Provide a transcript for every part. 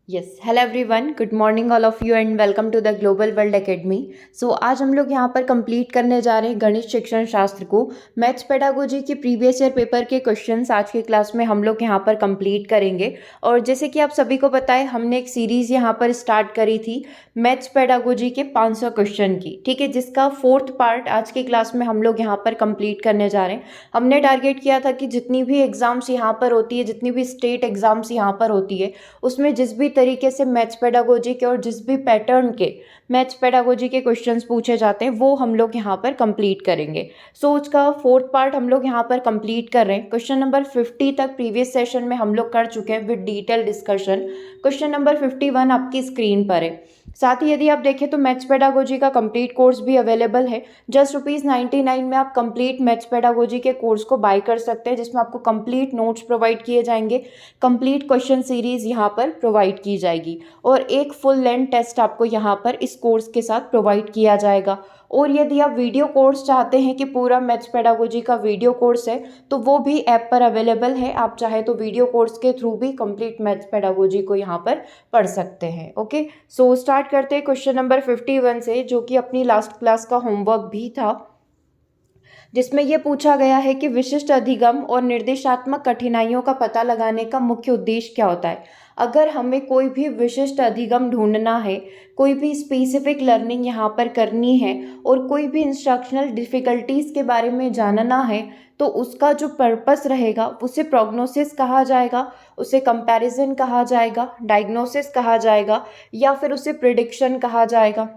Yes, hello everyone, good morning all of you and welcome to the global world academy. So आज हम लोग यहाँ पर complete करने जा रहे हैं गणित शिक्षण शास्त्र को। मैथ्स पेडागोजी की प्रीवियस ईयर पेपर के क्वेश्चंस आज की क्लास में हम लोग यहाँ पर कंप्लीट करेंगे। और जैसे कि आप सभी को पता है, हमने एक सीरीज़ यहाँ पर स्टार्ट करी थी मैथ्स पेडागोजी के 500 क्वेश्चन की, ठीक है, जिसका फोर्थ पार्ट आज की क्लास में हम लोग यहाँ पर कंप्लीट करने जा रहे हैं। हमने टारगेट किया था कि जितनी भी एग्ज़ाम्स यहाँ पर होती है, जितनी भी स्टेट एग्ज़ाम्स यहाँ पर होती है, उसमें जिस भी तरीके से मैथ्स पेडागोजी के और जिस भी पैटर्न के मैथ्स पेडागोजी के क्वेश्चंस पूछे जाते हैं वो हम लोग यहाँ पर कंप्लीट करेंगे। सो उसका फोर्थ पार्ट हम लोग यहाँ पर कंप्लीट कर रहे हैं। क्वेश्चन नंबर 50 तक प्रीवियस सेशन में हम लोग कर चुके हैं with detail discussion. Question number 51 आपकी स्क्रीन पर है। साथ ही यदि आप देखें तो मैथ्स पेडागोजी का कंप्लीट कोर्स भी अवेलेबल है। जस्ट ₹99 में आप कंप्लीट मैथ्स पेडागोजी के कोर्स को बाय कर सकते हैं, जिसमें आपको कंप्लीट नोट्स प्रोवाइड किए जाएंगे, कंप्लीट क्वेश्चन सीरीज यहाँ पर प्रोवाइड की जाएगी और एक फुल लेंथ टेस्ट आपको यहाँ पर इस कोर्स के साथ प्रोवाइड किया जाएगा। और यदि आप वीडियो कोर्स चाहते हैं कि पूरा मैथ्स पेडागोजी का वीडियो कोर्स है, तो वो भी ऐप पर अवेलेबल है। आप चाहे तो वीडियो कोर्स के थ्रू भी कंप्लीट मैथ्स पेडागोजी को यहाँ पर पढ़ सकते हैं। ओके, सो स्टार्ट करते हैं क्वेश्चन नंबर 51 से, जो कि अपनी लास्ट क्लास का होमवर्क भी था, जिसमें यह पूछा गया है कि विशिष्ट अधिगम और निर्देशात्मक कठिनाइयों का पता लगाने का मुख्य उद्देश्य क्या होता है। अगर हमें कोई भी विशिष्ट अधिगम ढूंढना है, कोई भी स्पेसिफिक लर्निंग यहाँ पर करनी है और कोई भी इंस्ट्रक्शनल डिफ़िकल्टीज़ के बारे में जानना है, तो उसका जो पर्पस रहेगा उसे प्रोग्नोसिस कहा जाएगा, उसे कंपैरिजन कहा जाएगा, डायग्नोसिस कहा जाएगा या फिर उसे प्रिडिक्शन कहा जाएगा।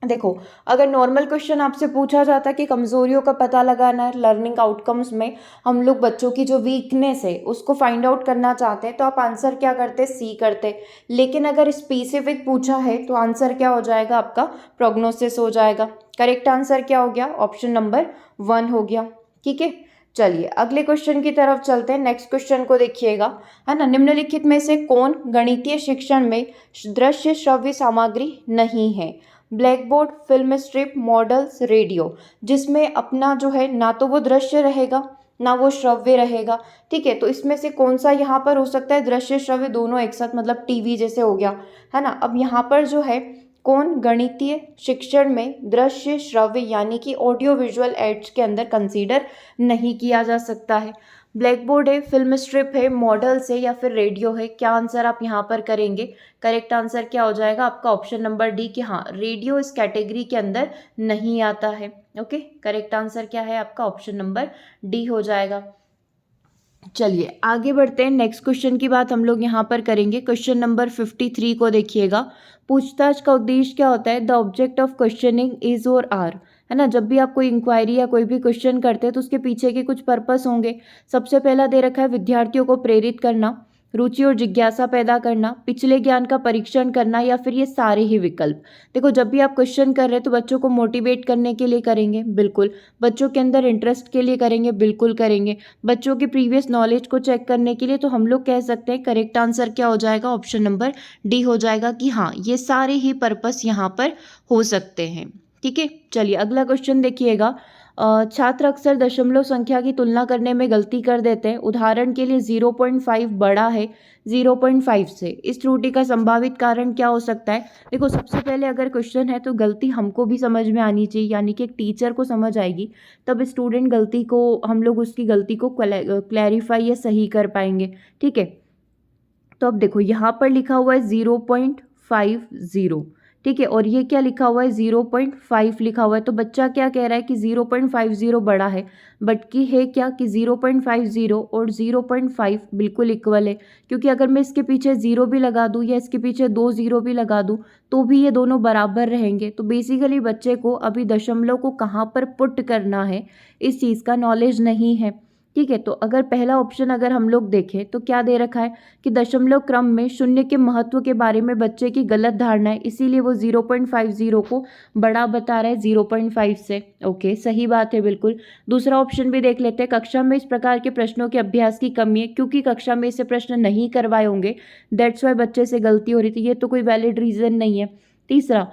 देखो, अगर नॉर्मल क्वेश्चन आपसे पूछा जाता कि कमज़ोरियों का पता लगाना है लर्निंग आउटकम्स में, हम लोग बच्चों की जो वीकनेस है उसको फाइंड आउट करना चाहते हैं, तो आप आंसर क्या करते, सी करते। लेकिन अगर स्पेसिफिक पूछा है तो आंसर क्या हो जाएगा, आपका प्रोग्नोसिस हो जाएगा। करेक्ट आंसर क्या हो गया, ऑप्शन नंबर 1 हो गया। ठीक है, चलिए अगले क्वेश्चन की तरफ चलते हैं। नेक्स्ट क्वेश्चन को देखिएगा, है ना। निम्नलिखित में से कौन गणितीय शिक्षण में दृश्य श्रव्य सामग्री नहीं है। Black board, film strip, models, radio. जिसमें अपना जो है ना तो वो दृश्य रहेगा ना वो श्रव्य रहेगा। ठीक है, तो इसमें से कौन सा यहाँ पर हो सकता है, दृश्य श्रव्य दोनों एक साथ, मतलब टीवी जैसे हो गया, है ना। अब यहाँ पर जो है कौन गणितीय शिक्षण में दृश्य श्रव्य यानी कि ऑडियो विजुअल एड्स के अंदर कंसीडर नहीं किया जा सकता है। ब्लैक बोर्ड है, फिल्म स्ट्रिप है, मॉडल्स है या फिर रेडियो है। क्या आंसर आप यहाँ पर करेंगे, करेक्ट आंसर क्या हो जाएगा आपका, ऑप्शन नंबर डी कि हाँ, रेडियो इस कैटेगरी के अंदर नहीं आता है। ओके, करेक्ट आंसर क्या है आपका, ऑप्शन नंबर डी हो जाएगा। चलिए आगे बढ़ते हैं। नेक्स्ट क्वेश्चन की बात हम लोग यहाँ पर करेंगे। क्वेश्चन नंबर 53 को देखिएगा। पूछताछ का उद्देश्य क्या होता है। The object of questioning is और आर, है ना। जब भी आप कोई इंक्वायरी या कोई भी क्वेश्चन करते हैं तो उसके पीछे के कुछ पर्पस होंगे। सबसे पहला दे रखा है विद्यार्थियों को प्रेरित करना, रुचि और जिज्ञासा पैदा करना, पिछले ज्ञान का परीक्षण करना या फिर ये सारे ही विकल्प। देखो, जब भी आप क्वेश्चन कर रहे हैं तो बच्चों को मोटिवेट करने के लिए करेंगे, बिल्कुल। बच्चों के अंदर इंटरेस्ट के लिए करेंगे, बिल्कुल करेंगे। बच्चों की प्रीवियस नॉलेज को चेक करने के लिए, तो हम लोग कह सकते हैं करेक्ट आंसर क्या हो जाएगा, ऑप्शन नंबर डी हो जाएगा कि हाँ, ये सारे ही पर्पस यहाँ पर हो सकते हैं। ठीक है, चलिए अगला क्वेश्चन देखिएगा। छात्र अक्सर दशमलव संख्या की तुलना करने में गलती कर देते हैं। उदाहरण के लिए 0.5 बड़ा है 0.5 से। इस त्रुटि का संभावित कारण क्या हो सकता है। देखो, सबसे पहले अगर क्वेश्चन है तो गलती हमको भी समझ में आनी चाहिए, यानी कि एक टीचर को समझ आएगी, तब स्टूडेंट गलती को, हम लोग उसकी गलती को क्लैरिफाई या सही कर पाएंगे। ठीक है, तो अब देखो यहाँ पर लिखा हुआ है 0.50, ठीक है, और ये क्या लिखा हुआ है, 0.5 लिखा हुआ है। तो बच्चा क्या कह रहा है कि 0.50 बड़ा है, बट की है क्या कि 0.50 और 0.5 बिल्कुल इक्वल है। क्योंकि अगर मैं इसके पीछे 0 भी लगा दूँ या इसके पीछे 2 0 भी लगा दूँ तो भी ये दोनों बराबर रहेंगे। तो बेसिकली बच्चे को अभी दशमलव को कहाँ पर पुट करना है इस चीज़ का नॉलेज नहीं है। ठीक है, तो अगर पहला ऑप्शन अगर हम लोग देखें तो क्या दे रखा है कि दशमलव क्रम में शून्य के महत्व के बारे में बच्चे की गलत धारणा है, इसीलिए वो 0.50 को बड़ा बता रहा है 0.5 से। ओके, सही बात है, बिल्कुल। दूसरा ऑप्शन भी देख लेते हैं। कक्षा में इस प्रकार के प्रश्नों के अभ्यास की कमी है, क्योंकि कक्षा में इसे प्रश्न नहीं करवाए होंगे, दैट्स वाई बच्चे से गलती हो रही थी। ये तो कोई वैलिड रीज़न नहीं है। तीसरा,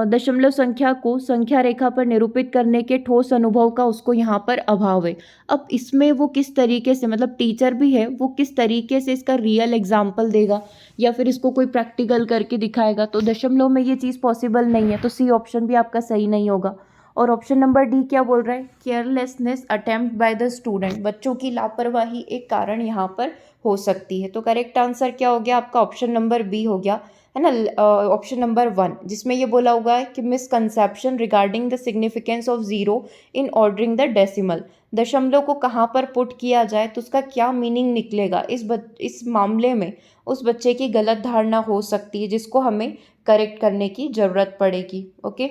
दशमलव संख्या को संख्या रेखा पर निरूपित करने के ठोस अनुभव का उसको यहाँ पर अभाव है। अब इसमें वो किस तरीके से, मतलब टीचर भी है, वो किस तरीके से इसका रियल एग्जाम्पल देगा या फिर इसको कोई प्रैक्टिकल करके दिखाएगा, तो दशमलव में ये चीज़ पॉसिबल नहीं है, तो सी ऑप्शन भी आपका सही नहीं होगा। और ऑप्शन नंबर डी क्या बोल रहा है, carelessness attempt by the student, बच्चों की लापरवाही एक कारण यहाँ पर हो सकती है। तो करेक्ट आंसर क्या हो गया आपका, ऑप्शन नंबर बी हो गया, है ना, ऑप्शन नंबर 1, जिसमें ये बोला हुआ है कि misconception regarding the significance of zero in ordering the decimal, दशमलव को कहाँ पर पुट किया जाए तो उसका क्या मीनिंग निकलेगा, इस मामले में उस बच्चे की गलत धारणा हो सकती है जिसको हमें करेक्ट करने की ज़रूरत पड़ेगी। ओके,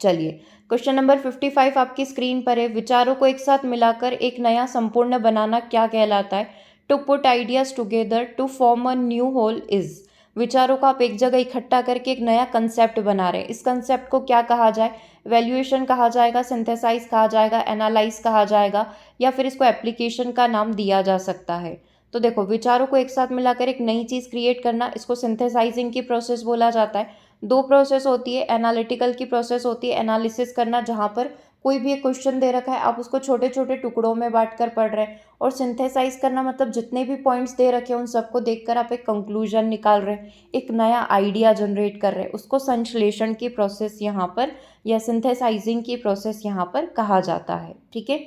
चलिए क्वेश्चन नंबर 55 आपकी स्क्रीन पर है। विचारों को एक साथ मिलाकर एक नया संपूर्ण बनाना क्या कहलाता है? To put ideas together to form a new whole is, विचारों को आप एक जगह इकट्ठा करके एक नया कंसेप्ट बना रहे हैं, इस कंसेप्ट को क्या कहा जाए? वैल्यूएशन कहा जाएगा, सिंथेसाइज कहा जाएगा, एनालाइज कहा जाएगा, या फिर इसको एप्लीकेशन का नाम दिया जा सकता है। तो देखो, विचारों को एक साथ मिलाकर एक नई चीज़ क्रिएट करना, इसको सिंथेसाइजिंग की प्रोसेस बोला जाता है। दो प्रोसेस होती है, एनालिटिकल की प्रोसेस होती है, एनालिसिस करना, जहाँ पर कोई भी एक क्वेश्चन दे रखा है, आप उसको छोटे छोटे टुकड़ों में बांट कर पढ़ रहे हैं, और सिंथेसाइज करना मतलब जितने भी पॉइंट्स दे रखे हैं उन सबको देखकर आप एक कंक्लूजन निकाल रहे हैं, एक नया आइडिया जनरेट कर रहे हैं, उसको संश्लेषण की प्रोसेस यहाँ पर या सिंथेसाइजिंग की प्रोसेस यहाँ पर कहा जाता है। ठीक है,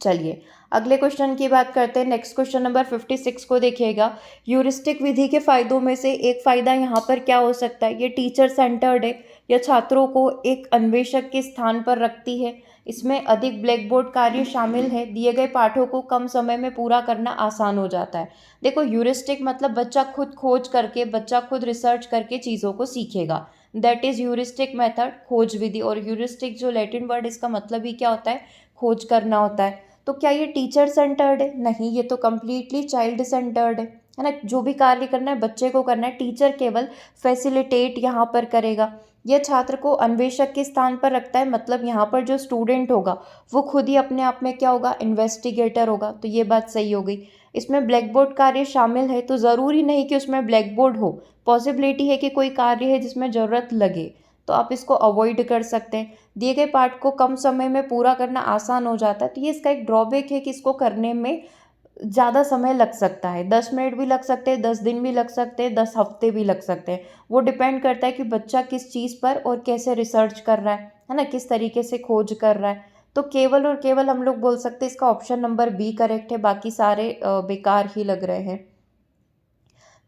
चलिए अगले क्वेश्चन की बात करते हैं। नेक्स्ट क्वेश्चन नंबर 56 को देखिएगा। ह्यूरिस्टिक विधि के फायदों में से एक फायदा यहाँ पर क्या हो सकता है? ये टीचर सेंटर्ड है या छात्रों को एक अन्वेषक के स्थान पर रखती है, इसमें अधिक ब्लैक बोर्ड कार्य शामिल है, दिए गए पाठों को कम समय में पूरा करना आसान हो जाता है। देखो, ह्यूरिस्टिक मतलब बच्चा खुद खोज करके, बच्चा खुद रिसर्च करके चीज़ों को सीखेगा, दैट इज ह्यूरिस्टिक मेथड, खोज विधि। और ह्यूरिस्टिक जो लैटिन वर्ड, इसका मतलब ही क्या होता है? खोज करना होता है। तो क्या ये टीचर सेंटर्ड है? नहीं, ये तो कम्प्लीटली चाइल्ड सेंटर्ड है ना। जो भी कार्य करना है बच्चे को करना है, टीचर केवल फैसिलिटेट यहाँ पर करेगा। यह छात्र को अन्वेषक के स्थान पर रखता है, मतलब यहाँ पर जो स्टूडेंट होगा वो खुद ही अपने आप में क्या होगा? इन्वेस्टिगेटर होगा। तो ये बात सही हो गई। इसमें ब्लैक बोर्ड कार्य शामिल है तो ज़रूरी नहीं कि उसमें ब्लैक बोर्ड हो, पॉसिबिलिटी है कि कोई कार्य है जिसमें ज़रूरत लगे, तो आप इसको अवॉइड कर सकते हैं। दिए गए पाठ को कम समय में पूरा करना आसान हो जाता है, तो ये इसका एक ड्रॉबैक है कि इसको करने में ज़्यादा समय लग सकता है, 10 मिनट भी लग सकते हैं, 10 दिन भी लग सकते हैं, 10 हफ्ते भी लग सकते हैं। वो डिपेंड करता है कि बच्चा किस चीज़ पर और कैसे रिसर्च कर रहा है ना, किस तरीके से खोज कर रहा है। तो केवल और केवल हम लोग बोल सकते हैं इसका ऑप्शन नंबर बी करेक्ट है, बाकी सारे बेकार ही लग रहे हैं।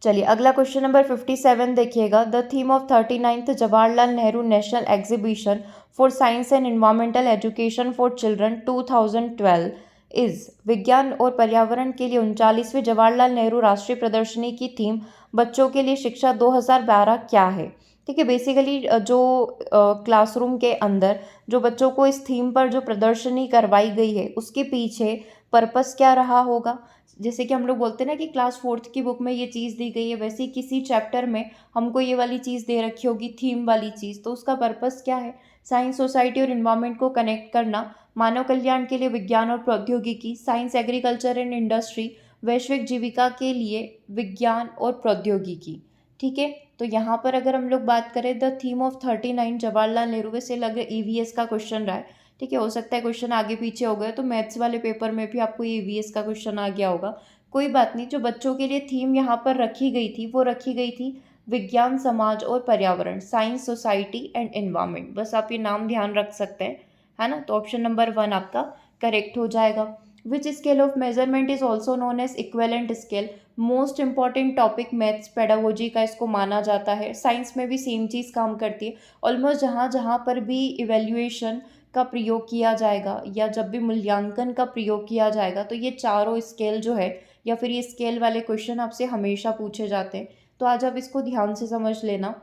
चलिए अगला क्वेश्चन नंबर 57 देखिएगा। The theme of 39th Jawaharlal Nehru national exhibition for science and environmental education for children 2012 is, विज्ञान और पर्यावरण के लिए 39वीं जवाहरलाल नेहरू राष्ट्रीय प्रदर्शनी की थीम बच्चों के लिए शिक्षा 2012 क्या है? ठीक है, बेसिकली जो क्लासरूम के अंदर जो बच्चों को इस थीम पर जो प्रदर्शनी करवाई गई है उसके पीछे पर्पस क्या रहा होगा? जैसे कि हम लोग बोलते हैं ना कि क्लास 4th की बुक में ये चीज़ दी गई है, वैसे ही किसी चैप्टर में हमको ये वाली चीज़ दे रखी होगी, थीम वाली चीज़, तो उसका पर्पस क्या है? साइंस, सोसाइटी और इन्वायरमेंट को कनेक्ट करना, मानव कल्याण के लिए विज्ञान और प्रौद्योगिकी, साइंस, एग्रीकल्चर एंड इंडस्ट्री, वैश्विक जीविका के लिए विज्ञान और प्रौद्योगिकी। ठीक है, तो यहाँ पर अगर हम लोग बात करें the theme of 39 Jawaharlal Nehru, वैसे लग रहा है ईवीएस का क्वेश्चन रहा है। ठीक है, हो सकता है क्वेश्चन आगे पीछे हो गए, तो मैथ्स वाले पेपर में भी आपको ये ईवीएस का क्वेश्चन आ गया होगा। कोई बात नहीं, जो बच्चों के लिए थीम यहाँ पर रखी गई थी वो रखी गई थी विज्ञान, समाज और पर्यावरण, साइंस, सोसाइटी एंड एनवायरमेंट। बस आप ये नाम ध्यान रख सकते हैं, है ना। तो ऑप्शन नंबर 1 आपका करेक्ट हो जाएगा। Which scale of measurement is also known as equivalent scale, most important topic maths pedagogy का इसको माना जाता है। साइंस में भी सेम चीज़ काम करती है ऑलमोस्ट, जहाँ जहाँ पर भी इवेल्युएशन का प्रयोग किया जाएगा या जब भी मूल्यांकन का प्रयोग किया जाएगा, तो ये चारों स्केल जो है या फिर ये स्केल वाले क्वेश्चन आपसे हमेशा पूछे जाते हैं। तो आज आप इसको ध्यान से समझ लेना।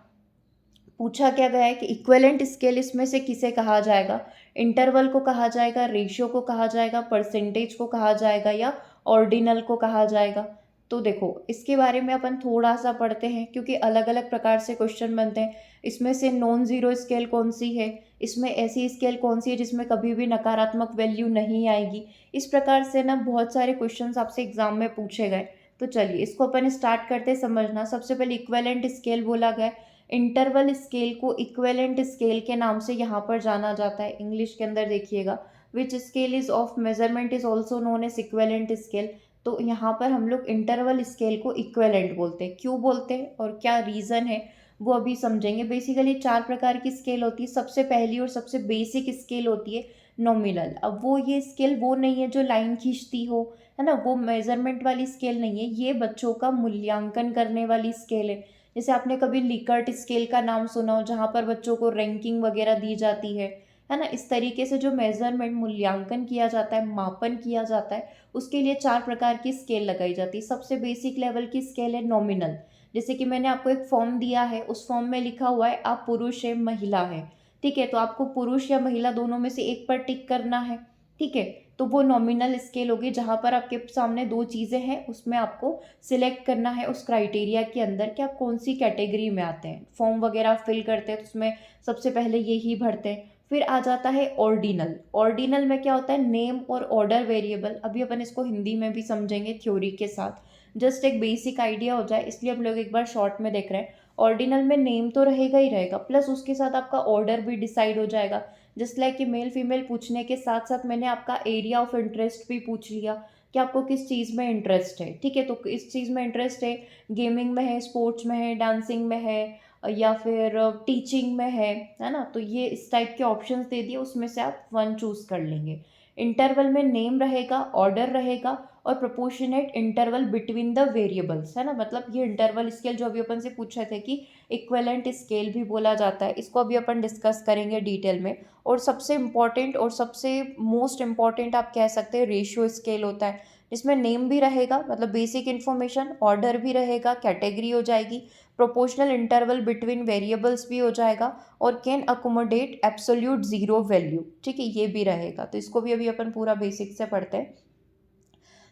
पूछा क्या गया है कि इक्विवेलेंट स्केल इसमें से किसे कहा जाएगा? इंटरवल को कहा जाएगा, रेशियो को कहा जाएगा, परसेंटेज को कहा जाएगा, या ऑर्डिनल को कहा जाएगा? तो देखो, इसके बारे में अपन थोड़ा सा पढ़ते हैं क्योंकि अलग अलग प्रकार से क्वेश्चन बनते हैं। इसमें से नॉन ज़ीरो स्केल कौन सी है, इसमें ऐसी स्केल कौन सी है जिसमें कभी भी नकारात्मक वैल्यू नहीं आएगी। इस प्रकार से ना बहुत सारे क्वेश्चंस आपसे एग्जाम में पूछे गए। तो चलिए इसको अपन स्टार्ट करते समझना। सबसे पहले इक्विवेलेंट स्केल बोला गया। इंटरवल स्केल को इक्विवेलेंट स्केल के नाम से यहाँ पर जाना जाता है। इंग्लिश के अंदर देखिएगा, which scale is of measurement is also known as equivalent scale. तो यहाँ पर हम लोग इंटरवल स्केल को इक्विवेलेंट बोलते हैं। क्यों बोलते हैं और क्या रीज़न है वो अभी समझेंगे। बेसिकली 4 प्रकार की स्केल होती है। सबसे पहली और सबसे बेसिक स्केल होती है नॉमिनल। अब वो ये स्केल वो नहीं है जो लाइन खींचती हो, है ना, वो मेजरमेंट वाली स्केल नहीं है, ये बच्चों का मूल्यांकन करने वाली स्केल है। जैसे आपने कभी लिकर्ट स्केल का नाम सुना हो, जहाँ पर बच्चों को रैंकिंग वगैरह दी जाती है ना। इस तरीके से जो मेजरमेंट मूल्यांकन किया जाता है, मापन किया जाता है, उसके लिए 4 प्रकार की स्केल लगाई जाती है। सबसे बेसिक लेवल की स्केल है नॉमिनल। जैसे कि मैंने आपको एक फॉर्म दिया है, उस फॉर्म में लिखा हुआ है आप पुरुष है महिला है, ठीक है, तो आपको पुरुष या महिला दोनों में से एक पर टिक करना है, ठीक है। तो वो नॉमिनल स्केल होगी, जहाँ पर आपके सामने 2 चीज़ें हैं, उसमें आपको सिलेक्ट करना है उस क्राइटेरिया के अंदर कि आप कौन सी कैटेगरी में आते हैं। फॉर्म वगैरह फिल करते हैं तो उसमें सबसे पहले यही भरते हैं। फिर आ जाता है ऑर्डिनल। ऑर्डिनल में क्या होता है, नेम और ऑर्डर वेरिएबल। अभी अपन इसको हिंदी में भी समझेंगे थ्योरी के साथ, जस्ट एक बेसिक आइडिया हो जाए इसलिए हम लोग एक बार शॉर्ट में देख रहे हैं। ऑर्डिनल में नेम तो रहेगा ही रहेगा, प्लस उसके साथ आपका ऑर्डर भी डिसाइड हो जाएगा। जस्ट लाइक कि मेल फीमेल पूछने के साथ साथ मैंने आपका एरिया ऑफ इंटरेस्ट भी पूछ लिया कि आपको किस चीज़ में इंटरेस्ट है, ठीक है। तो इस चीज़ में इंटरेस्ट है, गेमिंग में है, स्पोर्ट्स में है, डांसिंग में है, या फिर टीचिंग में है ना। तो ये इस टाइप के ऑप्शंस दे दिए, उसमें से आप 1 चूज़ कर लेंगे। इंटरवल में नेम रहेगा, ऑर्डर रहेगा और proportionate interval between the variables, है ना। मतलब ये इंटरवल स्केल जो अभी अपन से पूछे थे कि इक्विवेलेंट स्केल भी बोला जाता है, इसको अभी अपन डिस्कस करेंगे डिटेल में। और सबसे इम्पॉर्टेंट और सबसे मोस्ट इम्पॉर्टेंट आप कह सकते हैं रेशियो स्केल होता है, जिसमें नेम भी रहेगा, मतलब बेसिक इन्फॉर्मेशन, ऑर्डर भी रहेगा, कैटेगरी हो जाएगी, प्रोपोर्शनल इंटरवल बिटवीन वेरिएबल्स भी हो जाएगा और can accommodate absolute zero value, ठीक है, ये भी रहेगा। तो इसको भी अभी अपन पूरा बेसिक से पढ़ते हैं।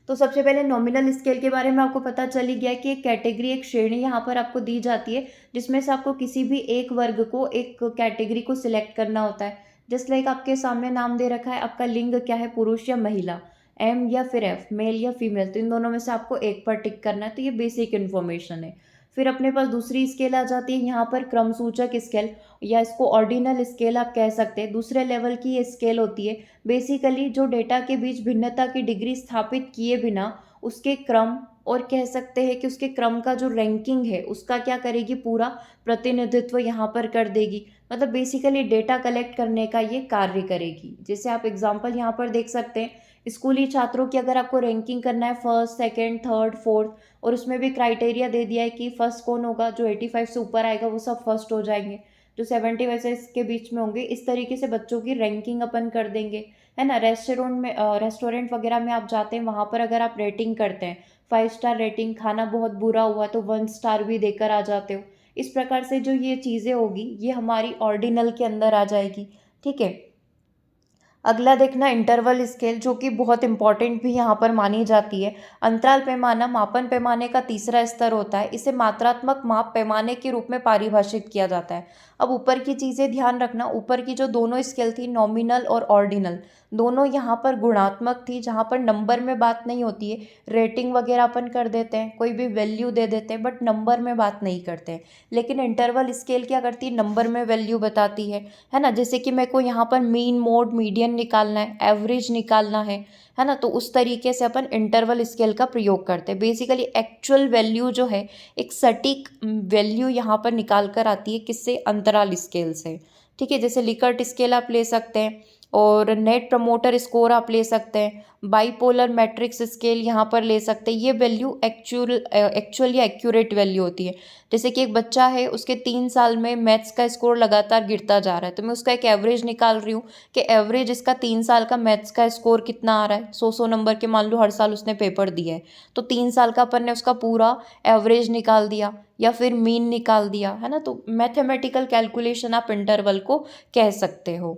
तो सबसे पहले नॉमिनल स्केल के बारे में आपको पता चल ही गया कि एक कैटेगरी, एक श्रेणी यहाँ पर आपको दी जाती है, जिसमें से आपको किसी भी एक वर्ग को, एक कैटेगरी को सिलेक्ट करना होता है। जस्ट लाइक आपके सामने नाम दे रखा है, आपका लिंग क्या है, पुरुष या महिला, एम या फिर एफ, मेल या फीमेल, तो इन दोनों में से आपको एक पर टिक करना है। तो ये बेसिक इन्फॉर्मेशन है। फिर अपने पास दूसरी स्केल आ जाती है यहाँ पर क्रमसूचक स्केल, या इसको ऑर्डिनल स्केल आप कह सकते हैं। दूसरे लेवल की ये स्केल होती है। बेसिकली जो डेटा के बीच भिन्नता की डिग्री स्थापित किए बिना उसके क्रम, और कह सकते हैं कि उसके क्रम का जो रैंकिंग है उसका क्या करेगी, पूरा प्रतिनिधित्व यहाँ पर कर देगी। मतलब बेसिकली डेटा कलेक्ट करने का ये कार्य करेगी। जैसे आप एग्जांपल यहाँ पर देख सकते हैं, स्कूली छात्रों की अगर आपको रैंकिंग करना है, फर्स्ट, सेकंड, थर्ड, फोर्थ, और उसमें भी क्राइटेरिया दे दिया है कि फर्स्ट कौन होगा, जो 85 से ऊपर आएगा वो सब फर्स्ट हो जाएंगे, जो 75 से इसके बीच में होंगे। इस तरीके से बच्चों की रैंकिंग अपन कर देंगे, है ना। रेस्टोरेंट वगैरह में आप जाते हैं, वहाँ पर अगर आप रेटिंग करते हैं, 5 स्टार रेटिंग, खाना बहुत बुरा हुआ तो 1 स्टार भी देकर आ जाते हो। इस प्रकार से जो ये चीज़ें होगी ये हमारी ऑर्डिनल के अंदर आ जाएगी, ठीक है। अगला देखना इंटरवल स्केल, जो कि बहुत इंपॉर्टेंट भी यहाँ पर मानी जाती है। अंतराल पैमाना मापन पैमाने का तीसरा स्तर होता है। इसे मात्रात्मक माप पैमाने के रूप में परिभाषित किया जाता है। अब ऊपर की चीज़ें ध्यान रखना, ऊपर की जो दोनों स्केल थी, नॉमिनल और ऑर्डिनल, दोनों यहाँ पर गुणात्मक थी, जहाँ पर नंबर में बात नहीं होती है। रेटिंग वगैरह अपन कर देते हैं, कोई भी वैल्यू दे देते हैं, बट नंबर में बात नहीं करते हैं। लेकिन इंटरवल स्केल क्या करती है, नंबर में वैल्यू बताती है ना। जैसे कि मेरे को यहाँ पर मीन, मोड, मीडियन निकालना है, एवरेज निकालना है ना। तो उस तरीके से अपन इंटरवल स्केल का प्रयोग करते हैं। बेसिकली एक्चुअल वैल्यू जो है, एक सटीक वैल्यू यहाँ पर निकाल कर आती है, किससे, अंतराल स्केल से, ठीक है। जैसे लिकर्ट स्केल आप ले सकते हैं, और नेट प्रमोटर स्कोर आप ले सकते हैं, बाईपोलर मैट्रिक्स स्केल यहाँ पर ले सकते हैं। ये वैल्यू एक्चुअल या एक्यूरेट वैल्यू होती है। जैसे कि एक बच्चा है, उसके 3 साल में मैथ्स का स्कोर लगातार गिरता जा रहा है, तो मैं उसका एक एवरेज निकाल रही हूँ कि एवरेज इसका 3 साल का मैथ्स का स्कोर कितना आ रहा है। 100 नंबर के मान लो हर साल उसने पेपर दिया है, तो 3 साल का अपन ने उसका पूरा एवरेज निकाल दिया या फिर मीन निकाल दिया, है ना। तो मैथमेटिकल कैलकुलेशन आप इंटरवल को कह सकते हो।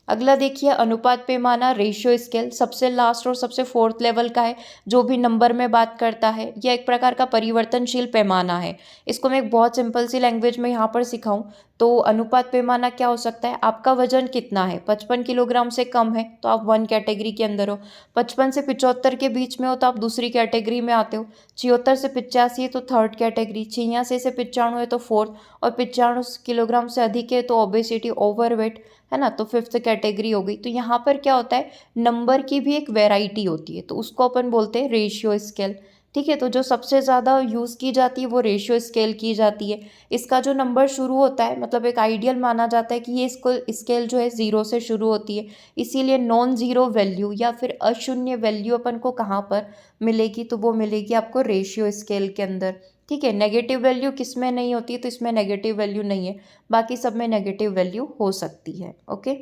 अगला देखिए अनुपात पैमाना, रेशियो स्केल, सबसे लास्ट और सबसे फोर्थ लेवल का है, जो भी नंबर में बात करता है। यह एक प्रकार का परिवर्तनशील पैमाना है। इसको मैं एक बहुत सिंपल सी लैंग्वेज में यहाँ पर सिखाऊं तो अनुपात पैमाना क्या हो सकता है, आपका वजन कितना है, 55 किलोग्राम से कम है तो आप 1 कैटेगरी के अंदर हो, 55 से 75 के बीच में हो तो आप दूसरी कैटेगरी में आते हो, 76 से 85 है तो थर्ड कैटेगरी, 86 से 95 है तो फोर्थ, और 95 किलोग्राम से अधिक है तो ओबेसिटी ओवरवेट है ना, तो फिफ्थ कैटेगरी हो गई। तो यहाँ पर क्या होता है, नंबर की भी एक वैरायटी होती है, तो उसको अपन बोलते हैं रेशियो स्केल। ठीक है, तो जो सबसे ज़्यादा यूज़ की जाती है वो रेशियो स्केल की जाती है। इसका जो नंबर शुरू होता है, मतलब एक आइडियल माना जाता है कि ये इसको स्केल जो है 0 से शुरू होती है, इसीलिए नॉन ज़ीरो वैल्यू या फिर अशून्य वैल्यू अपन को कहाँ पर मिलेगी, तो वो मिलेगी आपको रेशियो स्केल के अंदर। ठीक है, नेगेटिव वैल्यू किस में नहीं होती है, तो इसमें नेगेटिव वैल्यू नहीं है, बाकी सब में नेगेटिव वैल्यू हो सकती है। ओके,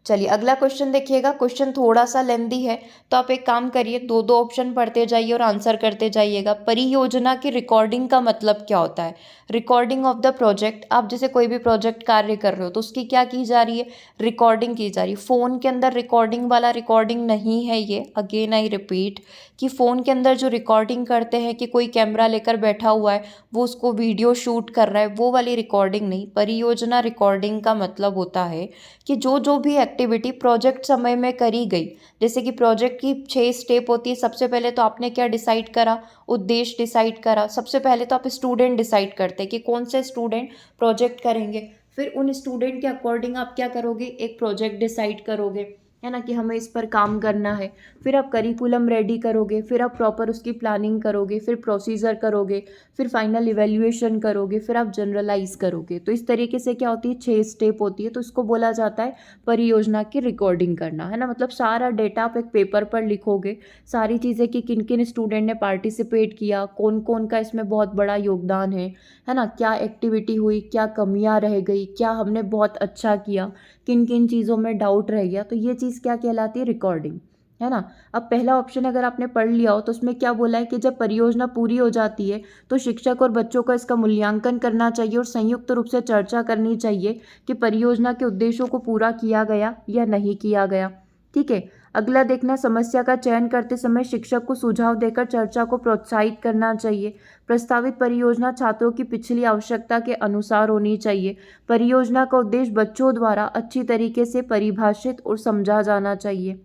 चलिए अगला क्वेश्चन देखिएगा। क्वेश्चन थोड़ा सा लेंदी है, तो आप एक काम करिए, दो दो ऑप्शन पढ़ते जाइए और आंसर करते जाइएगा। परियोजना की रिकॉर्डिंग का मतलब क्या होता है, रिकॉर्डिंग ऑफ द प्रोजेक्ट। आप जैसे कोई भी प्रोजेक्ट कार्य कर रहे हो तो उसकी क्या की जा रही है, रिकॉर्डिंग की जा रही है। फ़ोन के अंदर रिकॉर्डिंग वाला रिकॉर्डिंग नहीं है ये, अगेन आई रिपीट कि फ़ोन के अंदर जो रिकॉर्डिंग करते हैं कि कोई कैमरा लेकर बैठा हुआ है, वो उसको वीडियो शूट कर रहा है, वो वाली रिकॉर्डिंग नहीं। परियोजना रिकॉर्डिंग का मतलब होता है कि जो जो भी एक्टिविटी प्रोजेक्ट समय में करी गई, जैसे कि प्रोजेक्ट की 6 स्टेप होती है। सबसे पहले तो आपने क्या डिसाइड करा, उद्देश्य डिसाइड करा। सबसे पहले तो आप स्टूडेंट डिसाइड करते हैं कि कौन से स्टूडेंट प्रोजेक्ट करेंगे, फिर उन स्टूडेंट के अकॉर्डिंग आप क्या करोगे, एक प्रोजेक्ट डिसाइड करोगे, है ना, कि हमें इस पर काम करना है। फिर आप करिकुलम रेडी करोगे, फिर आप प्रॉपर उसकी प्लानिंग करोगे, फिर प्रोसीजर करोगे, फिर फाइनल इवैल्यूएशन करोगे, फिर आप जनरलाइज करोगे। तो इस तरीके से क्या होती है, 6 स्टेप होती है। तो इसको बोला जाता है परियोजना की रिकॉर्डिंग करना, है ना। मतलब सारा डेटा आप एक पेपर पर लिखोगे, सारी चीज़ें कि किन किन स्टूडेंट ने पार्टिसिपेट किया, कौन कौन का इसमें बहुत बड़ा योगदान है ना, क्या एक्टिविटी हुई, क्या कमियां रह गई, क्या हमने बहुत अच्छा किया, किन किन चीज़ों में डाउट रह गया। तो ये चीज़ क्या कहलाती है, रिकॉर्डिंग, है ना। अब पहला ऑप्शन अगर आपने पढ़ लिया हो तो उसमें क्या बोला है कि जब परियोजना पूरी हो जाती है तो शिक्षक और बच्चों को इसका मूल्यांकन करना चाहिए और संयुक्त रूप से चर्चा करनी चाहिए कि परियोजना के उद्देश्यों को पूरा किया गया या नहीं किया गया। ठीक है, अगला देखना, समस्या का चयन करते समय शिक्षक को सुझाव देकर चर्चा को प्रोत्साहित करना चाहिए। प्रस्तावित परियोजना छात्रों की पिछली आवश्यकता के अनुसार होनी चाहिए। परियोजना का उद्देश्य बच्चों द्वारा अच्छी तरीके से परिभाषित और समझा जाना चाहिए।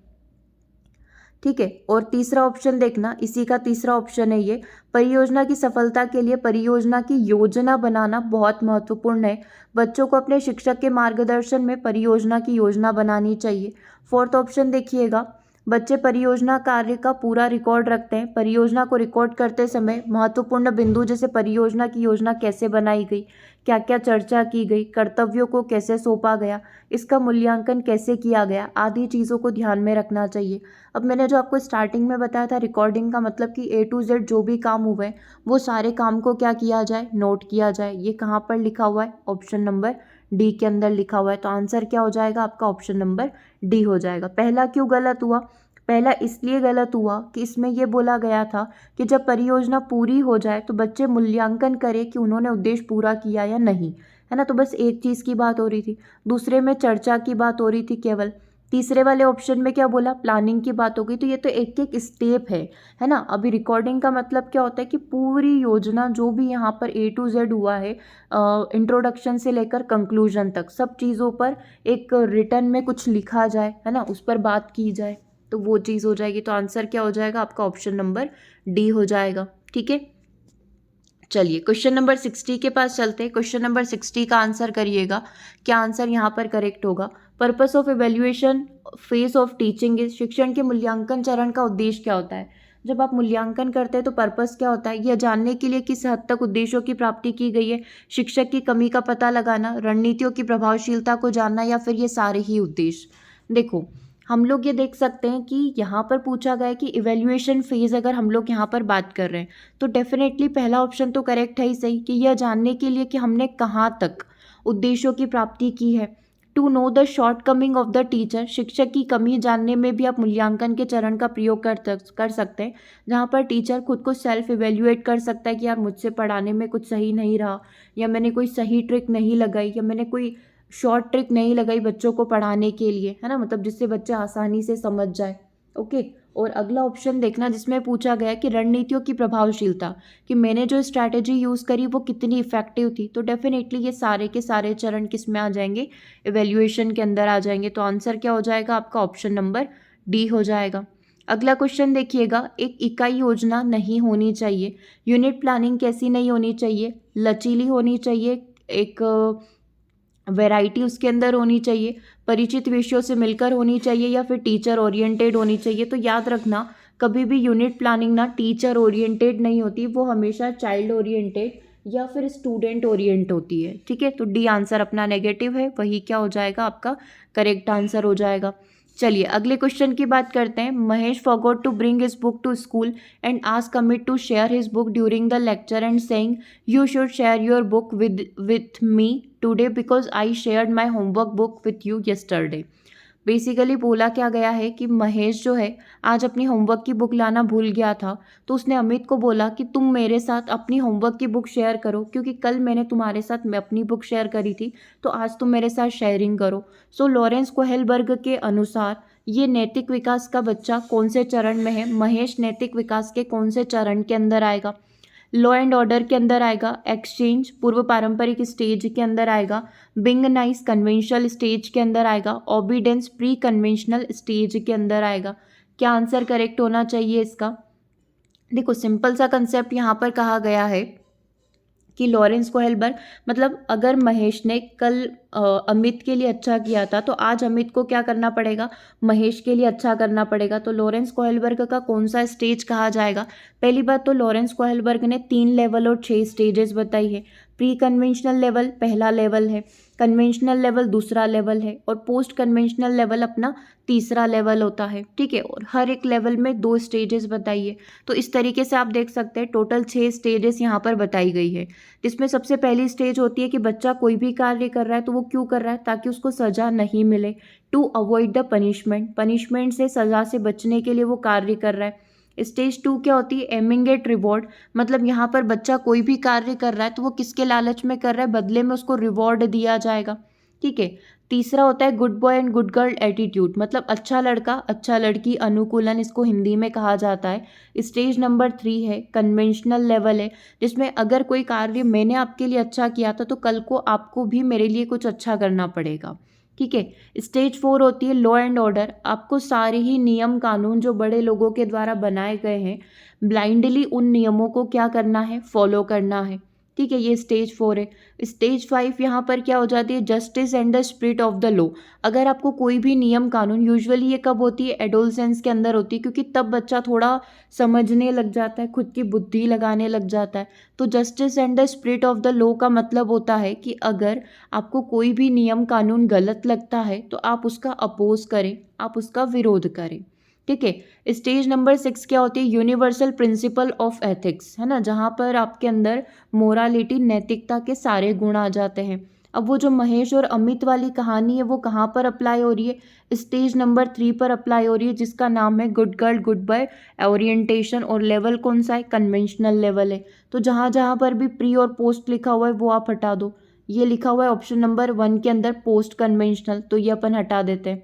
ठीक है, और तीसरा ऑप्शन देखना, इसी का तीसरा ऑप्शन है ये, परियोजना की सफलता के लिए परियोजना की योजना बनाना बहुत महत्वपूर्ण है। बच्चों को अपने शिक्षक के मार्गदर्शन में परियोजना की योजना बनानी चाहिए। फोर्थ ऑप्शन देखिएगा, बच्चे परियोजना कार्य का पूरा रिकॉर्ड रखते हैं। परियोजना को रिकॉर्ड करते समय महत्वपूर्ण बिंदु जैसे परियोजना की योजना कैसे बनाई गई, क्या क्या चर्चा की गई, कर्तव्यों को कैसे सौंपा गया, इसका मूल्यांकन कैसे किया गया, आदि चीज़ों को ध्यान में रखना चाहिए। अब मैंने जो आपको स्टार्टिंग में बताया था, रिकॉर्डिंग का मतलब कि A to Z जो भी काम हुए वो सारे काम को क्या किया जाए, नोट किया जाए। ये कहाँ पर लिखा हुआ है, ऑप्शन नंबर डी के अंदर लिखा हुआ है। तो आंसर क्या हो जाएगा आपका, ऑप्शन नंबर डी हो जाएगा। पहला क्यों गलत हुआ, पहला इसलिए गलत हुआ कि इसमें यह बोला गया था कि जब परियोजना पूरी हो जाए तो बच्चे मूल्यांकन करें कि उन्होंने उद्देश्य पूरा किया या नहीं, है ना। तो बस एक चीज़ की बात हो रही थी, दूसरे में चर्चा की बात हो रही थी केवल। तीसरे वाले ऑप्शन में क्या बोला, प्लानिंग की बात हो गई। तो ये तो एक एक स्टेप है ना। अभी रिकॉर्डिंग का मतलब क्या होता है कि पूरी योजना जो भी यहाँ पर A to Z हुआ है, इंट्रोडक्शन से लेकर कंक्लूजन तक, सब चीज़ों पर एक रिटर्न में कुछ लिखा जाए, है ना, उस पर बात की जाए, तो वो चीज़ हो जाएगी। तो आंसर क्या हो जाएगा आपका, ऑप्शन नंबर डी हो जाएगा। ठीक है, चलिए क्वेश्चन नंबर 60 के पास चलते हैं। क्वेश्चन नंबर 60 का आंसर करिएगा, क्या आंसर यहाँ पर करेक्ट होगा। Purpose of evaluation phase of teaching is, शिक्षण के मूल्यांकन चरण का उद्देश्य क्या होता है। जब आप मूल्यांकन करते हैं तो पर्पस क्या होता है, यह जानने के लिए किस हद तक उद्देश्यों की प्राप्ति की गई है, शिक्षक की कमी का पता लगाना, रणनीतियों की प्रभावशीलता को जानना, या फिर ये सारे ही उद्देश्य। देखो, हम लोग ये देख सकते हैं कि यहाँ पर पूछा गया है कि इवेल्युएशन फेज अगर हम लोग यहाँ पर बात कर रहे हैं तो डेफिनेटली पहला ऑप्शन तो करेक्ट है ही सही, कि यह जानने के लिए कि हमने कहाँ तक उद्देश्यों की प्राप्ति की है। To know the shortcoming of the teacher, शिक्षक की कमी जानने में भी आप मूल्यांकन के चरण का प्रयोग कर सकते हैं, जहाँ पर टीचर खुद को सेल्फ इवेल्युएट कर सकता है कि यार मुझसे पढ़ाने में कुछ सही नहीं रहा, या मैंने कोई सही ट्रिक नहीं लगाई, या मैंने कोई शॉर्ट ट्रिक नहीं लगाई बच्चों को पढ़ाने के लिए, है ना, मतलब जिससे बच्चे आसानी से समझ जाए। ओके, और अगला ऑप्शन देखना जिसमें पूछा गया कि रणनीतियों की प्रभावशीलता, कि मैंने जो स्ट्रैटेजी यूज़ करी वो कितनी इफेक्टिव थी। तो डेफिनेटली ये सारे के सारे चरण किस में आ जाएंगे, एवेल्यूएशन के अंदर आ जाएंगे। तो आंसर क्या हो जाएगा आपका, ऑप्शन नंबर डी हो जाएगा। अगला क्वेश्चन देखिएगा, एक इकाई योजना नहीं होनी चाहिए। यूनिट प्लानिंग कैसी नहीं होनी चाहिए, लचीली होनी चाहिए, एक वैरायटी उसके अंदर होनी चाहिए, परिचित विषयों से मिलकर होनी चाहिए, या फिर टीचर ओरिएंटेड होनी चाहिए। तो याद रखना, कभी भी यूनिट प्लानिंग ना टीचर ओरिएंटेड नहीं होती, वो हमेशा चाइल्ड ओरिएंटेड या फिर स्टूडेंट ओरिएंट होती है। ठीक है, तो डी आंसर अपना नेगेटिव है, वही क्या हो जाएगा आपका करेक्ट आंसर हो जाएगा। चलिए अगले क्वेश्चन की बात करते हैं। Mahesh forgot to bring his book to school and ask Amit to share his book during the lecture and saying you should share your book with me today because I shared my homework book with you yesterday. Basically बोला क्या गया है कि महेश जो है आज अपनी homework की बुक लाना भूल गया था, तो उसने अमित को बोला कि तुम मेरे साथ अपनी होमवर्क की बुक शेयर करो, क्योंकि कल मैंने तुम्हारे साथ मैं अपनी बुक शेयर करी थी, तो आज तुम मेरे साथ शेयरिंग करो। सो लॉरेंस कोहेलबर्ग के अनुसार ये नैतिक विकास का बच्चा कौन से चरण में है, महेश नैतिक विकास के कौन से चरण के अंदर आएगा। लॉ एंड ऑर्डर के अंदर आएगा, एक्सचेंज पूर्व पारंपरिक स्टेज के अंदर आएगा, बिंग नाइस कन्वेंशनल स्टेज के अंदर आएगा, ओबीडेंस प्री कन्वेंशनल स्टेज के अंदर आएगा। क्या आंसर करेक्ट होना चाहिए इसका। देखो सिंपल सा कंसेप्ट यहाँ पर कहा गया है कि लॉरेंस कोहेलबर्ग, मतलब अगर महेश ने कल अमित के लिए अच्छा किया था, तो आज अमित को क्या करना पड़ेगा, महेश के लिए अच्छा करना पड़ेगा। तो लॉरेंस कोहेलबर्ग का कौन सा स्टेज कहा जाएगा। पहली बात तो लॉरेंस कोहेलबर्ग ने 3 लेवल और 6 स्टेजेस बताई है। प्री कन्वेंशनल लेवल पहला लेवल है, कन्वेंशनल लेवल दूसरा लेवल है, और पोस्ट कन्वेंशनल लेवल अपना तीसरा लेवल होता है। ठीक है, और हर एक लेवल में 2 स्टेजेस बताइए। तो इस तरीके से आप देख सकते हैं टोटल 6 स्टेजेस यहाँ पर बताई गई है, जिसमें सबसे पहली स्टेज होती है कि बच्चा कोई भी कार्य कर रहा है तो वो क्यों कर रहा है, ताकि उसको सज़ा नहीं मिले, to avoid the punishment, punishment से सज़ा से बचने के लिए वो कार्य कर रहा है। स्टेज 2 क्या होती है, एमिंग एट रिवॉर्ड, मतलब यहाँ पर बच्चा कोई भी कार्य कर रहा है तो वो किसके लालच में कर रहा है, बदले में उसको रिवॉर्ड दिया जाएगा। ठीक है, तीसरा होता है good boy and good girl attitude, मतलब अच्छा लड़का अच्छा लड़की अनुकूलन, इसको हिंदी में कहा जाता है। स्टेज नंबर 3 है कन्वेंशनल लेवल है, जिसमें अगर कोई कार्य मैंने आपके लिए अच्छा किया था तो कल को आपको भी मेरे लिए कुछ अच्छा करना पड़ेगा। ठीक है, स्टेज 4 होती है लॉ एंड ऑर्डर, आपको सारे ही नियम कानून जो बड़े लोगों के द्वारा बनाए गए हैं ब्लाइंडली उन नियमों को क्या करना है, फॉलो करना है। ठीक है, ये स्टेज 4 है। स्टेज 5 यहाँ पर क्या हो जाती है, justice and the spirit of the law, अगर आपको कोई भी नियम कानून, यूजुअली ये कब होती है, एडोलसेंस के अंदर होती है, क्योंकि तब बच्चा थोड़ा समझने लग जाता है, खुद की बुद्धि लगाने लग जाता है। तो justice and the spirit of the law का मतलब होता है कि अगर आपको कोई भी नियम कानून गलत लगता है तो आप उसका अपोज करें, आप उसका विरोध करें। ठीक है, स्टेज नंबर 6 क्या होती है, यूनिवर्सल प्रिंसिपल ऑफ एथिक्स, है ना, जहाँ पर आपके अंदर मोरालिटी नैतिकता के सारे गुण आ जाते हैं। अब वो जो महेश और अमित वाली कहानी है वो कहाँ पर अप्लाई हो रही है, स्टेज नंबर 3 पर अप्लाई हो रही है, जिसका नाम है good girl good boy orientation, और लेवल कौन सा है, कन्वेंशनल लेवल है। तो जहाँ जहाँ पर भी प्री और पोस्ट लिखा हुआ है वो आप हटा दो। ये लिखा हुआ है ऑप्शन नंबर 1 के अंदर पोस्ट कन्वेंशनल, तो ये अपन हटा देते हैं।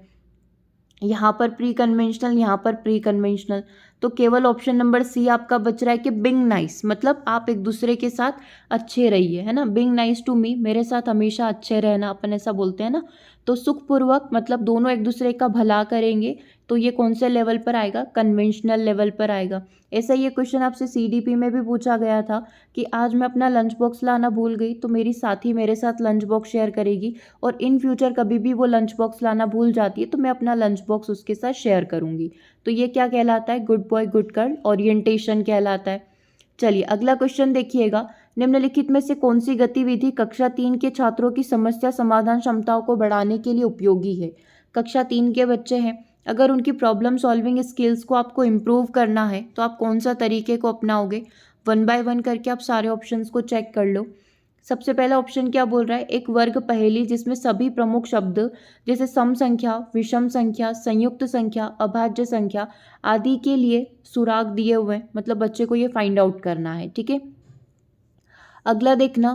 यहाँ पर प्री कन्वेंशनल, यहाँ पर प्री कन्वेंशनल, तो केवल ऑप्शन नंबर सी आपका बच रहा है कि बिंग नाइस, मतलब आप एक दूसरे के साथ अच्छे रहिए, है ना, बिंग नाइस टू मी, मेरे साथ हमेशा अच्छे रहना, अपन ऐसा बोलते हैं ना। तो सुखपूर्वक मतलब दोनों एक दूसरे का भला करेंगे, तो ये कौन से लेवल पर आएगा, कन्वेंशनल लेवल पर आएगा। ऐसा ये क्वेश्चन आपसे सीडीपी में भी पूछा गया था कि आज मैं अपना लंच बॉक्स लाना भूल गई तो मेरी साथी मेरे साथ लंच बॉक्स शेयर करेगी, और इन फ्यूचर कभी भी वो लंच बॉक्स लाना भूल जाती है तो मैं अपना लंच बॉक्स उसके साथ शेयर करूंगी। तो ये क्या कहलाता है, good boy good girl orientation कहलाता है। चलिए अगला क्वेश्चन देखिएगा, निम्नलिखित में से कौन सी गतिविधि कक्षा 3 के छात्रों की समस्या समाधान क्षमताओं को बढ़ाने के लिए उपयोगी है। कक्षा 3 के बच्चे हैं, अगर उनकी प्रॉब्लम सॉल्विंग स्किल्स को आपको इम्प्रूव करना है तो आप कौन सा तरीके को अपनाओगे, 1 बाय 1 करके आप सारे ऑप्शंस को चेक कर लो। सबसे पहला ऑप्शन क्या बोल रहा है, एक वर्ग पहेली जिसमें सभी प्रमुख शब्द जैसे सम संख्या, विषम संख्या, संयुक्त संख्या, अभाज्य संख्या आदि के लिए सुराग दिए हुए हैं, मतलब बच्चे को ये फाइंड आउट करना है। ठीक है, अगला देखना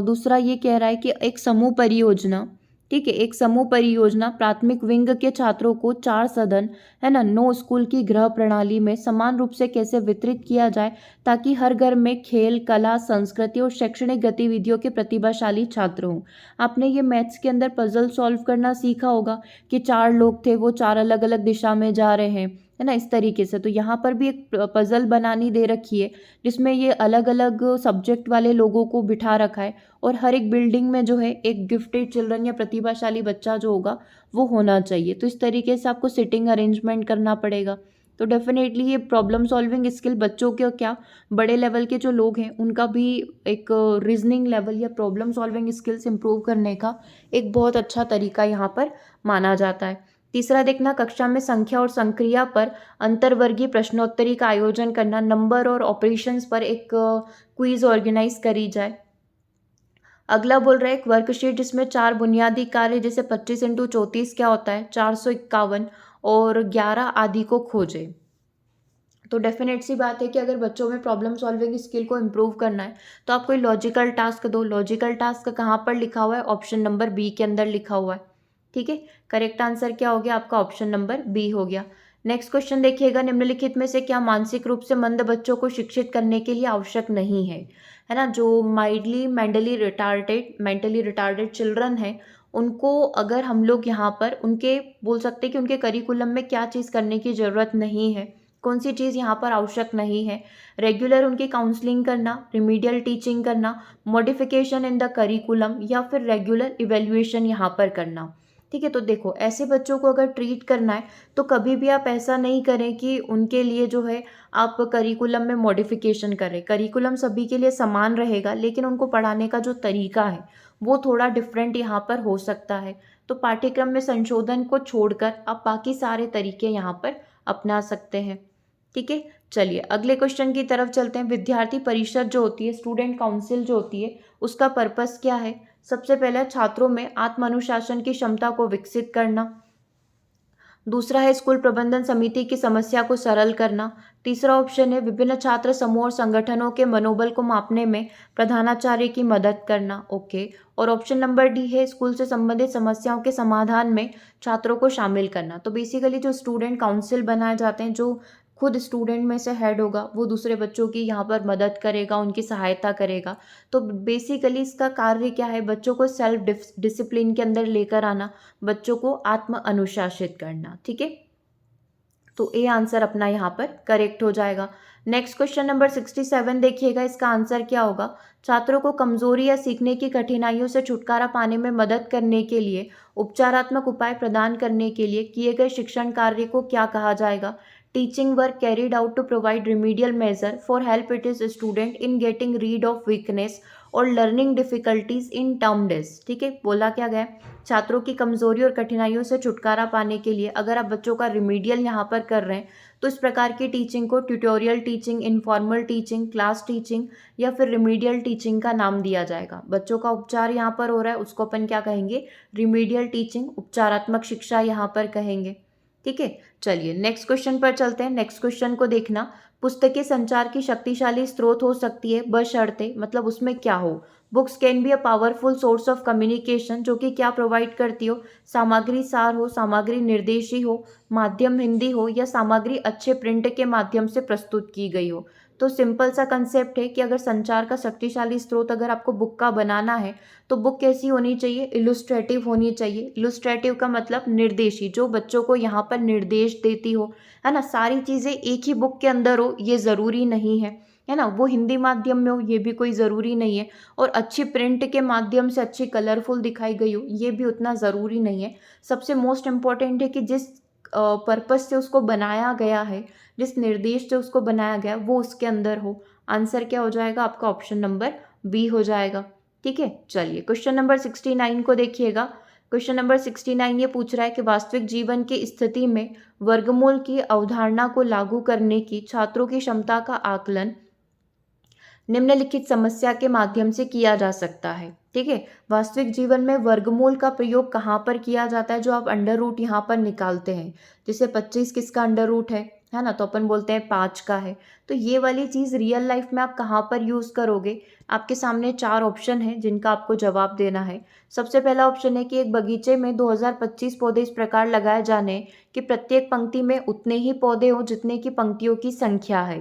दूसरा ये कह रहा है कि एक समूह परियोजना ठीक है, एक समूह परियोजना प्राथमिक विंग के छात्रों को 4 सदन है ना 9 स्कूल की गृह प्रणाली में समान रूप से कैसे वितरित किया जाए ताकि हर घर में खेल, कला, संस्कृति और शैक्षणिक गतिविधियों के प्रतिभाशाली छात्र हों। आपने ये मैथ्स के अंदर पजल सॉल्व करना सीखा होगा कि 4 लोग थे, वो 4 अलग अलग दिशा में जा रहे हैं, है ना, इस तरीके से। तो यहाँ पर भी एक पजल बनानी दे रखी है जिसमें ये अलग अलग सब्जेक्ट वाले लोगों को बिठा रखा है और हर एक बिल्डिंग में जो है एक गिफ्टेड चिल्ड्रन या प्रतिभाशाली बच्चा जो होगा वो होना चाहिए। तो इस तरीके से आपको सिटिंग अरेंजमेंट करना पड़ेगा। तो डेफिनेटली ये प्रॉब्लम सॉल्विंग स्किल बच्चों के क्या बड़े लेवल के जो लोग हैं उनका भी एक रीजनिंग लेवल या प्रॉब्लम सॉल्विंग स्किल्स इंप्रूव करने का एक बहुत अच्छा तरीका यहाँ पर माना जाता है। तीसरा देखना, कक्षा में संख्या और संक्रिया पर अंतर्वर्गीय प्रश्नोत्तरी का आयोजन करना, नंबर और ऑपरेशंस पर एक क्विज ऑर्गेनाइज करी जाए। अगला बोल रहा है एक वर्कशीट जिसमें 4 बुनियादी कार्य जैसे 25 इंटू 34 क्या होता है 451 और 11 आदि को खोजे। तो डेफिनेट सी बात है कि अगर बच्चों में प्रॉब्लम सॉल्विंग स्किल को इम्प्रूव करना है तो आप कोई लॉजिकल टास्क दो। लॉजिकल टास्क कहाँ पर लिखा हुआ है? ऑप्शन नंबर बी के अंदर लिखा हुआ है। ठीक है, करेक्ट आंसर क्या हो गया आपका? ऑप्शन नंबर बी हो गया। नेक्स्ट क्वेश्चन देखिएगा, निम्नलिखित में से क्या मानसिक रूप से मंद बच्चों को शिक्षित करने के लिए आवश्यक नहीं है ना? जो मेंटली रिटार्डेड चिल्ड्रन है उनको अगर हम लोग यहाँ पर उनके बोल सकते हैं कि उनके करिकुलम में क्या चीज़ करने की ज़रूरत नहीं है, कौन सी चीज़ यहाँ पर आवश्यक नहीं है? रेगुलर उनकी काउंसलिंग करना, रिमीडियल टीचिंग करना, मॉडिफिकेशन इन द करिकुलम या फिर रेगुलर इवेल्युएशन यहाँ पर करना। ठीक है, तो देखो ऐसे बच्चों को अगर ट्रीट करना है तो कभी भी आप ऐसा नहीं करें कि उनके लिए जो है आप करिकुलम में मॉडिफिकेशन करें। करिकुलम सभी के लिए समान रहेगा लेकिन उनको पढ़ाने का जो तरीका है वो थोड़ा डिफरेंट यहाँ पर हो सकता है। तो पाठ्यक्रम में संशोधन को छोड़कर आप बाकी सारे तरीके यहाँ पर अपना सकते हैं। ठीक है, चलिए अगले क्वेश्चन की तरफ चलते हैं। विद्यार्थी परिषद जो होती है, स्टूडेंट काउंसिल जो होती है, उसका पर्पस क्या है? सबसे पहले छात्रों में आत्म अनुशासन की क्षमता को विकसित करना। दूसरा है स्कूल प्रबंधन समिति की समस्या को सरल करना। तीसरा ऑप्शन है विभिन्न छात्र समूह और संगठनों के मनोबल को मापने में प्रधानाचार्य की मदद करना। ओके, और ऑप्शन नंबर डी है स्कूल से संबंधित समस्याओं के समाधान में छात्रों को शामिल करना। तो बेसिकली जो स्टूडेंट काउंसिल बनाए जाते हैं, जो खुद स्टूडेंट में से हेड होगा वो दूसरे बच्चों की यहाँ पर मदद करेगा, उनकी सहायता करेगा। तो बेसिकली इसका कार्य क्या है? बच्चों को सेल्फ डिसिप्लिन के अंदर लेकर आना, बच्चों को आत्म अनुशासित करना। ठीक है, तो ए आंसर अपना यहाँ पर करेक्ट हो जाएगा। नेक्स्ट क्वेश्चन नंबर 67 देखिएगा, इसका आंसर क्या होगा? छात्रों को कमजोरी या सीखने की कठिनाइयों से छुटकारा पाने में मदद करने के लिए उपचारात्मक उपाय प्रदान करने के लिए किए गए शिक्षण कार्य को क्या कहा जाएगा? Teaching work carried out to provide remedial measure for help it is student in getting rid of weakness और learning difficulties in term days. ठीक है, बोला क्या गया? छात्रों की कमजोरी और कठिनाइयों से छुटकारा पाने के लिए अगर आप बच्चों का रिमीडियल यहाँ पर कर रहे हैं तो इस प्रकार की टीचिंग को tutorial teaching, informal teaching, class teaching या फिर रिमीडियल टीचिंग का नाम दिया जाएगा। बच्चों का उपचार यहाँ पर हो रहा है उसको अपन क्या कहेंगे? रिमीडियल टीचिंग, उपचारात्मक शिक्षा यहाँ पर कहेंगे। ठीक है, चलिए नेक्स्ट क्वेश्चन पर चलते हैं। नेक्स्ट क्वेश्चन को देखना, पुस्तकें संचार की शक्तिशाली स्रोत हो सकती है बशर्ते, मतलब उसमें क्या हो? Books can be a powerful source of communication, जो कि क्या प्रोवाइड करती हो? सामग्री सार हो, सामग्री निर्देशी हो, माध्यम हिंदी हो या सामग्री अच्छे प्रिंट के माध्यम से प्रस्तुत की गई हो। तो सिंपल सा कंसेप्ट है कि अगर संचार का शक्तिशाली स्रोत अगर आपको बुक का बनाना है तो बुक कैसी होनी चाहिए? इलुस्ट्रेटिव होनी चाहिए। इलुस्ट्रेटिव का मतलब निर्देशी, जो बच्चों को यहाँ पर निर्देश देती हो, है ना। सारी चीज़ें एक ही बुक के अंदर हो ये ज़रूरी नहीं है ना। वो हिंदी माध्यम में हो ये भी कोई ज़रूरी नहीं है, और अच्छी प्रिंट के माध्यम से अच्छी कलरफुल दिखाई गई हो ये भी उतना ज़रूरी नहीं है। सबसे मोस्ट इम्पॉर्टेंट है कि जिस पर्पस से उसको बनाया गया है, जिस निर्देश से उसको बनाया गया वो उसके अंदर हो। आंसर क्या हो जाएगा आपका? ऑप्शन नंबर बी हो जाएगा। ठीक है, चलिए क्वेश्चन नंबर 69 को देखिएगा। क्वेश्चन नंबर 69 ये पूछ रहा है कि वास्तविक जीवन की स्थिति में वर्गमूल की अवधारणा को लागू करने की छात्रों की क्षमता का आकलन निम्नलिखित समस्या के माध्यम से किया जा सकता है। ठीक है, वास्तविक जीवन में वर्गमूल का प्रयोग कहाँ पर किया जाता है? जो आप अंडर रूट यहाँ पर निकालते हैं, जैसे 25 किसका अंडर रूट है है ना, तो अपन बोलते हैं 5 का है। तो ये वाली चीज़ रियल लाइफ में आप कहाँ पर यूज़ करोगे? आपके सामने 4 ऑप्शन हैं जिनका आपको जवाब देना है। सबसे पहला ऑप्शन है कि एक बगीचे में 2025 पौधे इस प्रकार लगाए जाने कि प्रत्येक पंक्ति में उतने ही पौधे हों जितने की पंक्तियों की संख्या है।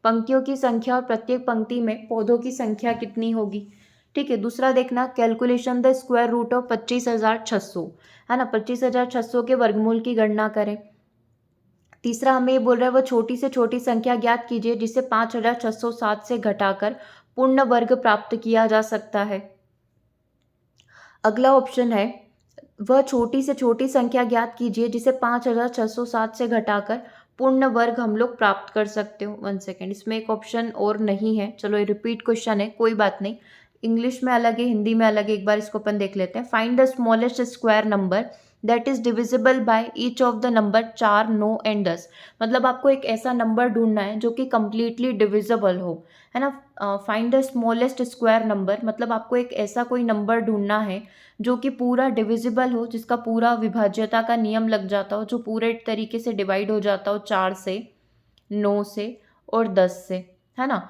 पंक्तियों की संख्या और प्रत्येक पंक्ति में पौधों की संख्या कितनी होगी? ठीक है। दूसरा देखना, calculation the square root of 25,600, है ना, 25,600 के वर्गमूल की गणना करें। तीसरा हमें ये बोल रहा है वह छोटी से छोटी संख्या ज्ञात कीजिए जिसे 5,607 से घटाकर पूर्ण वर्ग प्राप्त किया जा सकता है। अगला ऑप्शन है, वह छोटी से छोटी संख्या ज्ञात कीजिए जिसे 5,607 से घटाकर पूर्ण वर्ग हम लोग प्राप्त कर सकते हो। 1 सेकेंड, इसमें एक ऑप्शन और नहीं है। चलो ये रिपीट क्वेश्चन है, कोई बात नहीं, इंग्लिश में अलग है, हिंदी में अलग है। एक बार इसको अपन देख लेते हैं। Find the smallest square number that is divisible by each of the number 4, 9 and 10। मतलब आपको एक ऐसा नंबर ढूंढना है जो कि कंप्लीटली डिविजिबल हो, है ना। Find the smallest square number मतलब आपको एक ऐसा कोई नंबर ढूंढना है जो कि पूरा डिविजिबल हो, जिसका पूरा विभाज्यता का नियम लग जाता हो, जो पूरे तरीके से डिवाइड हो जाता हो 4 से, 9 से और 10 से, है ना।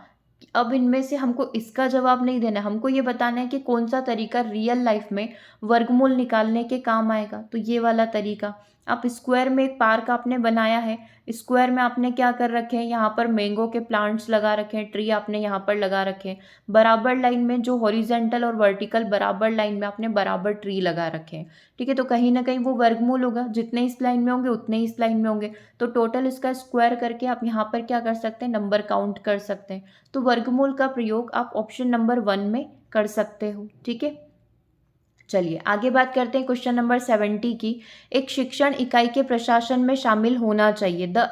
अब इनमें से हमको इसका जवाब नहीं देना है, हमको ये बताना है कि कौन सा तरीका रियल लाइफ में वर्गमूल निकालने के काम आएगा। तो ये वाला तरीका, आप स्क्वायर में एक पार्क आपने बनाया है, स्क्वायर में आपने क्या कर रखे हैं, यहाँ पर मैंगो के प्लांट्स लगा रखे हैं, ट्री आपने यहाँ पर लगा रखे हैं, बराबर लाइन में जो हॉरिजेंटल और वर्टिकल बराबर लाइन में आपने बराबर ट्री लगा रखे हैं। ठीक है, तो कहीं ना कहीं वो वर्गमूल होगा, जितने इस लाइन में होंगे उतने ही इस लाइन में होंगे, तो टोटल इसका स्क्वायर करके आप यहाँ पर क्या कर सकते हैं, नंबर काउंट कर सकते हैं। तो वर्गमूल का प्रयोग आप ऑप्शन नंबर 1 में कर सकते हो। ठीक है, चलिए आगे बात करते हैं क्वेश्चन नंबर 70 की। एक शिक्षण इकाई के प्रशासन में शामिल होना चाहिए। The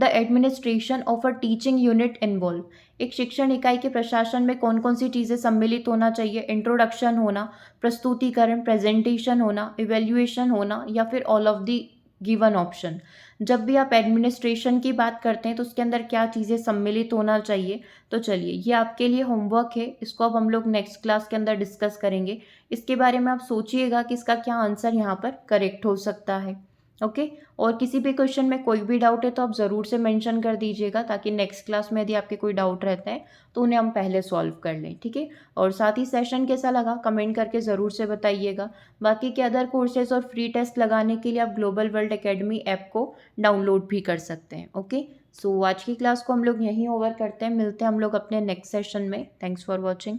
administration of a teaching unit involve. एक शिक्षण इकाई के प्रशासन में कौन कौन सी चीज़ें सम्मिलित होना चाहिए? इंट्रोडक्शन होना, प्रस्तुतिकरण, प्रेजेंटेशन होना, इवेल्युएशन होना, या फिर all of the given option. जब भी आप एडमिनिस्ट्रेशन की बात करते हैं तो उसके अंदर क्या चीज़ें सम्मिलित होना चाहिए? तो चलिए ये आपके लिए होमवर्क है, इसको अब हम लोग नेक्स्ट क्लास के अंदर डिस्कस करेंगे। इसके बारे में आप सोचिएगा कि इसका क्या आंसर यहाँ पर करेक्ट हो सकता है। ओके, और किसी भी क्वेश्चन में कोई भी डाउट है तो आप ज़रूर से मेंशन कर दीजिएगा, ताकि नेक्स्ट क्लास में यदि आपके कोई डाउट रहते हैं तो उन्हें हम पहले सॉल्व कर लें। ठीक है, और साथ ही सेशन कैसा लगा कमेंट करके ज़रूर से बताइएगा। बाकी के अदर कोर्सेज और फ्री टेस्ट लगाने के लिए आप ग्लोबल वर्ल्ड एकेडमी ऐप को डाउनलोड भी कर सकते हैं। ओके, सो आज की क्लास को हम लोग यहीं ओवर करते हैं, मिलते हैं हम लोग अपने नेक्स्ट सेशन में। Thanks for watching.